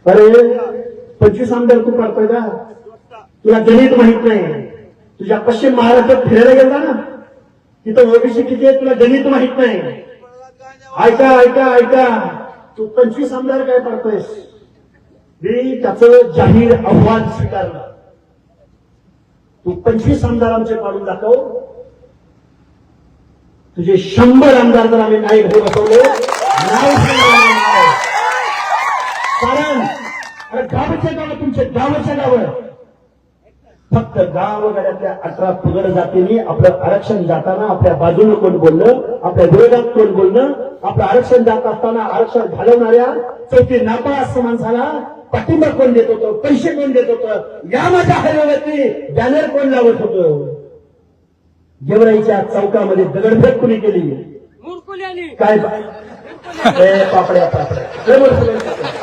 अरे 25 आमदार तू करतोय का? तुला गणित माहित नाही. तुझ्या पश्चिम महाराष्ट्रात फिरायला गेला ना, तिथं ओबीसी किती आहे तुला गणित माहित नाही. ऐका ऐका ऐका, तू 25 आमदार काय करतोयस? मी त्याचं जाहीर आव्हान स्वीकारलं. तू 25 आमदार आमचे पाडून दाखव. तुझे 100 आमदार जर आम्ही नाही घेऊन बसवले, कारण गावचे गाव तुमचे गावचे गाव फक्त गावगाड्यातल्या 18 पगड जातीने आपलं आरक्षण जाताना आपल्या बाजूने कोण बोललं, आपल्या विरोधात कोण बोलणं, आपलं आरक्षण जात असताना आरक्षण घालवणाऱ्या चौथी नापास माणसाला पाठिंबा कोण देत होतं, पैसे कोण देत होतं, या माझ्या हायवेवरती बॅनर कोण लावत होतं, गेवराईच्या चौकामध्ये दगडफेक कुणी केली, काय पापड्या पापड्या